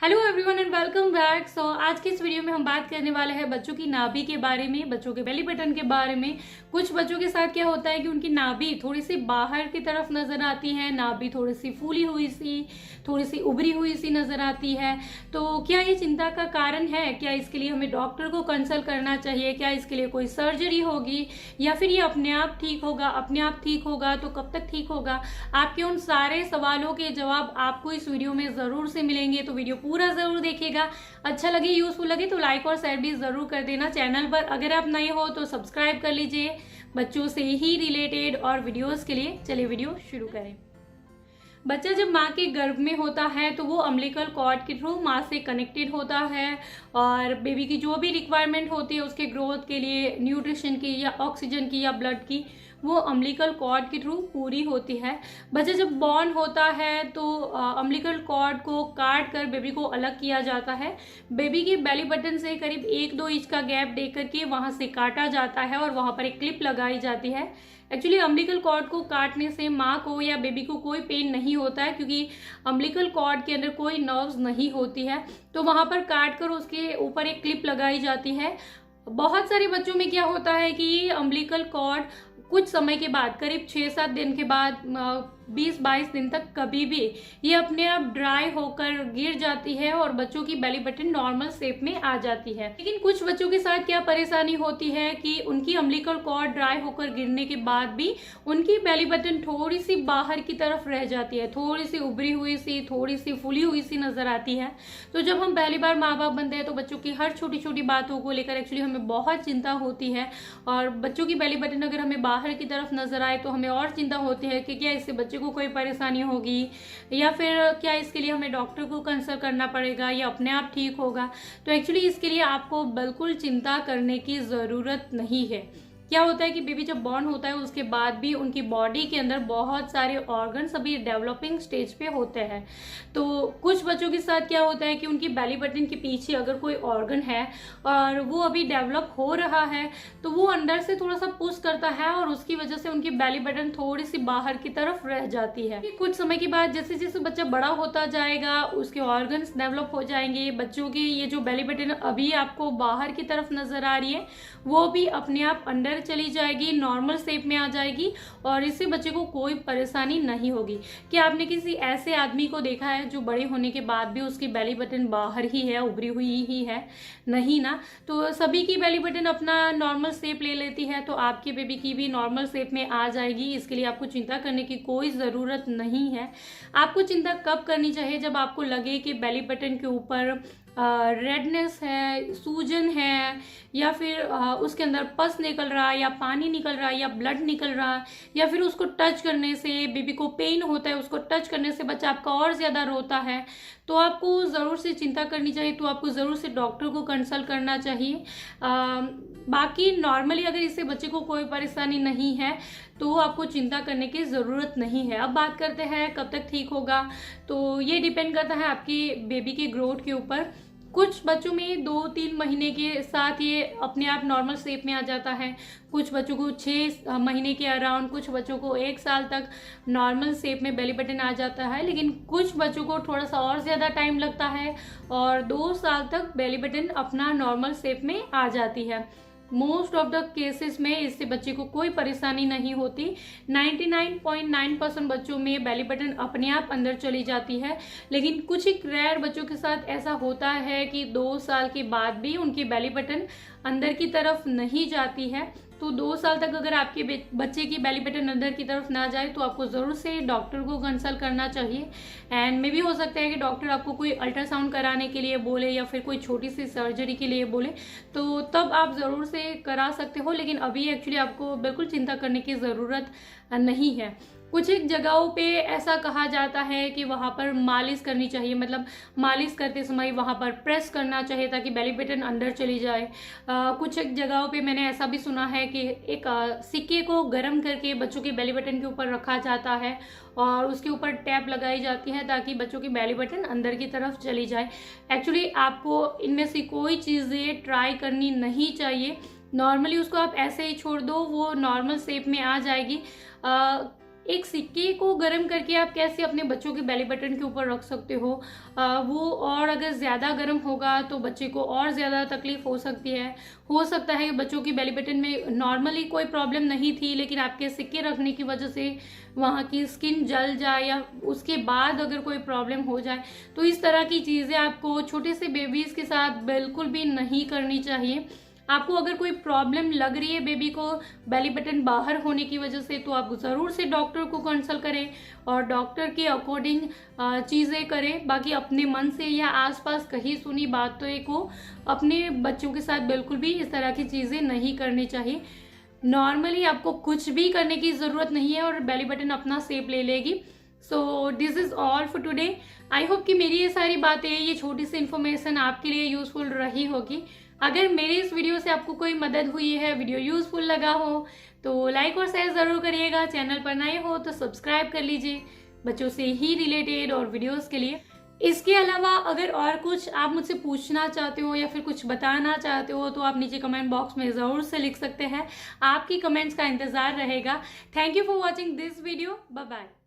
Hello everyone and welcome back. आज की इस वीडियो में हम बात करने वाले हैं बच्चों की नाभि के बारे में, बच्चों के बेली बटन के बारे में। कुछ बच्चों के साथ क्या होता है कि उनकी नाभि थोड़ी सी बाहर की तरफ नजर आती है, नाभि थोड़ी सी फूली हुई सी, थोड़ी सी उभरी हुई सी नजर आती है। तो क्या ये चिंता का कारण है? क्या इसके लिए हमें डॉक्टर को कंसल्ट करना चाहिए? क्या इसके लिए कोई सर्जरी होगी या फिर ये अपने आप ठीक होगा? अपने आप ठीक होगा तो कब तक ठीक होगा? आपके उन सारे सवालों के जवाब आपको इस वीडियो में जरूर से मिलेंगे, तो वीडियो पूरा जरूर देखिएगा। अच्छा लगे, यूजफुल लगे तो लाइक और शेयर भी जरूर कर देना। चैनल पर अगर आप नए हो तो सब्सक्राइब कर लीजिए बच्चों से ही रिलेटेड और वीडियोस के लिए। चलिए वीडियो शुरू करें। बच्चा जब माँ के गर्भ में होता है तो वो अम्बिलिकल कॉर्ड के थ्रू माँ से कनेक्टेड होता है और बेबी की जो भी रिक्वायरमेंट होती है उसके ग्रोथ के लिए, न्यूट्रिशन की या ऑक्सीजन की या ब्लड की, वो अम्बिलिकल कॉर्ड के थ्रू पूरी होती है। बच्चा जब बॉर्न होता है तो अम्बिलिकल कॉर्ड को काट कर बेबी को अलग किया जाता है। बेबी के बेली बटन से करीब 1-2 इंच का गैप दे करके वहां से काटा जाता है और वहां पर एक क्लिप लगाई जाती है। एक्चुअली अम्बिलिकल कॉर्ड को काटने से माँ को या बेबी को कोई पेन नहीं होता है, क्योंकि अम्बिलिकल कॉर्ड के अंदर कोई नर्व्स नहीं होती है। तो वहां पर काट कर उसके ऊपर एक क्लिप लगाई जाती है। बहुत सारे बच्चों में क्या होता है कि अम्बिलिकल कॉर्ड कुछ समय के बाद, करीब 6-7 दिन के बाद, 20-22 दिन तक कभी भी ये अपने आप ड्राई होकर गिर जाती है और बच्चों की बेली बटन नॉर्मल शेप में आ जाती है। लेकिन कुछ बच्चों के साथ क्या परेशानी होती है कि उनकी अम्बिलिकल कॉर्ड ड्राई होकर गिरने के बाद भी उनकी बेली बटन थोड़ी सी बाहर की तरफ रह जाती है, थोड़ी सी उभरी हुई सी, थोड़ी सी फूली हुई सी नजर आती है। तो जब हम पहली बार माँ बाप बनते हैं तो बच्चों की हर छोटी छोटी बातों को लेकर एक्चुअली हमें बहुत चिंता होती है, और बच्चों की बेली बटन अगर हमें बाहर की तरफ नजर आए तो हमें और चिंता होती है कि क्या इससे बच्चे को कोई परेशानी होगी या फिर क्या इसके लिए हमें डॉक्टर को कंसल्ट करना पड़ेगा या अपने आप ठीक होगा। तो एक्चुअली इसके लिए आपको बिल्कुल चिंता करने की ज़रूरत नहीं है। क्या होता है कि बेबी जब बॉर्न होता है उसके बाद भी उनकी बॉडी के अंदर बहुत सारे ऑर्गन्स अभी डेवलपिंग स्टेज पे होते हैं। तो कुछ बच्चों के साथ क्या होता है कि उनकी बेली बटन के पीछे अगर कोई ऑर्गन है और वो अभी डेवलप हो रहा है तो वो अंदर से थोड़ा सा पुश करता है और उसकी वजह से उनकी बेली बटन थोड़ी सी बाहर की तरफ रह जाती है। कुछ समय के बाद जैसे जैसे बच्चा बड़ा होता जाएगा उसके ऑर्गन्स डेवलप हो जाएंगे। बच्चों की ये जो बेली बटन अभी आपको बाहर की तरफ नजर आ रही है वो भी अपने आप अंदर चली जाएगी, नॉर्मल शेप में आ जाएगी और इससे बच्चे को कोई परेशानी नहीं होगी। क्या आपने किसी ऐसे आदमी को देखा है जो बड़े होने के बाद भी उसकी बेली बटन बाहर ही है, उभरी हुई ही है? नहीं ना। तो सभी की बेली बटन अपना नॉर्मल शेप ले लेती है, तो आपके बेबी की भी नॉर्मल शेप में आ जाएगी। इसके लिए आपको चिंता करने की कोई ज़रूरत नहीं है। आपको चिंता कब करनी चाहिए? जब आपको लगे कि बेली बटन के ऊपर रेडनेस है, सूजन है, या फिर उसके अंदर पस निकल रहा है या पानी निकल रहा है या ब्लड निकल रहा है, या फिर उसको टच करने से बेबी को पेन होता है, उसको टच करने से बच्चा आपका और ज़्यादा रोता है, तो आपको ज़रूर से चिंता करनी चाहिए। तो आपको ज़रूर से डॉक्टर को कंसल्ट करना चाहिए। बाकी नॉर्मली अगर इससे बच्चे को कोई परेशानी नहीं है तो आपको चिंता करने की ज़रूरत नहीं है। अब बात करते हैं कब तक ठीक होगा। तो ये डिपेंड करता है आपकी बेबी की ग्रोथ के ऊपर। कुछ बच्चों में 2-3 महीने के साथ ये अपने आप नॉर्मल शेप में आ जाता है, कुछ बच्चों को 6 महीने के अराउंड, कुछ बच्चों को 1 साल तक नॉर्मल शेप में बेली बटन आ जाता है, लेकिन कुछ बच्चों को थोड़ा सा और ज़्यादा टाइम लगता है और 2 साल तक बेली बटन अपना नॉर्मल शेप में आ जाती है। मोस्ट ऑफ द केसेस में इससे बच्चे को कोई परेशानी नहीं होती। 99.9% बच्चों में बेली बटन अपने आप अंदर चली जाती है, लेकिन कुछ ही रेयर बच्चों के साथ ऐसा होता है कि 2 साल के बाद भी उनकी बेली बटन अंदर की तरफ नहीं जाती है। तो 2 साल तक अगर आपके बच्चे की बेली बटन अंदर की तरफ ना जाए तो आपको ज़रूर से डॉक्टर को कंसल्ट करना चाहिए। एंड मे भी हो सकता है कि डॉक्टर आपको कोई अल्ट्रासाउंड कराने के लिए बोले या फिर कोई छोटी सी सर्जरी के लिए बोले, तो तब आप ज़रूर से करा सकते हो। लेकिन अभी एक्चुअली आपको बिल्कुल चिंता करने की ज़रूरत नहीं है। कुछ एक जगहों पे ऐसा कहा जाता है कि वहाँ पर मालिश करनी चाहिए, मतलब मालिश करते समय वहाँ पर प्रेस करना चाहिए ताकि बेली बटन अंदर चली जाए। कुछ एक जगहों पे मैंने ऐसा भी सुना है कि एक सिक्के को गर्म करके बच्चों के बेली बटन के ऊपर रखा जाता है और उसके ऊपर टैप लगाई जाती है ताकि बच्चों की बेली बटन अंदर की तरफ चली जाए। एक्चुअली आपको इनमें से कोई चीज़ें ट्राई करनी नहीं चाहिए। नॉर्मली उसको आप ऐसे ही छोड़ दो, वो नॉर्मल शेप में आ जाएगी। एक सिक्के को गर्म करके आप कैसे अपने बच्चों के बेली बटन के ऊपर रख सकते हो, वो और अगर ज़्यादा गर्म होगा तो बच्चे को और ज़्यादा तकलीफ हो सकती है। हो सकता है बच्चों की बेली बटन में नॉर्मली कोई प्रॉब्लम नहीं थी, लेकिन आपके सिक्के रखने की वजह से वहाँ की स्किन जल जाए या उसके बाद अगर कोई प्रॉब्लम हो जाए, तो इस तरह की चीज़ें आपको छोटे से बेबीज़ के साथ बिल्कुल भी नहीं करनी चाहिए। आपको अगर कोई प्रॉब्लम लग रही है बेबी को बेली बटन बाहर होने की वजह से, तो आप ज़रूर से डॉक्टर को कंसल्ट करें और डॉक्टर के अकॉर्डिंग चीज़ें करें। बाकी अपने मन से या आसपास कहीं सुनी बातों को अपने बच्चों के साथ बिल्कुल भी इस तरह की चीज़ें नहीं करनी चाहिए। नॉर्मली आपको कुछ भी करने की ज़रूरत नहीं है और बेली बटन अपना शेप ले लेगी। So this is all for today. I hope कि मेरी ये सारी बातें, ये छोटी सी इन्फॉर्मेशन आपके लिए यूज़फुल रही होगी। अगर मेरे इस वीडियो से आपको कोई मदद हुई है, वीडियो यूज़फुल लगा हो, तो लाइक और शेयर ज़रूर करिएगा। चैनल पर नए हो तो सब्सक्राइब कर लीजिए बच्चों से ही रिलेटेड और वीडियोस के लिए। इसके अलावा अगर और कुछ आप मुझसे पूछना चाहते हो या फिर कुछ बताना चाहते हो, तो आप नीचे कमेंट बॉक्स में ज़रूर से लिख सकते हैं। आपकी कमेंट्स का इंतज़ार रहेगा। Thank you for watching this video. Bye bye.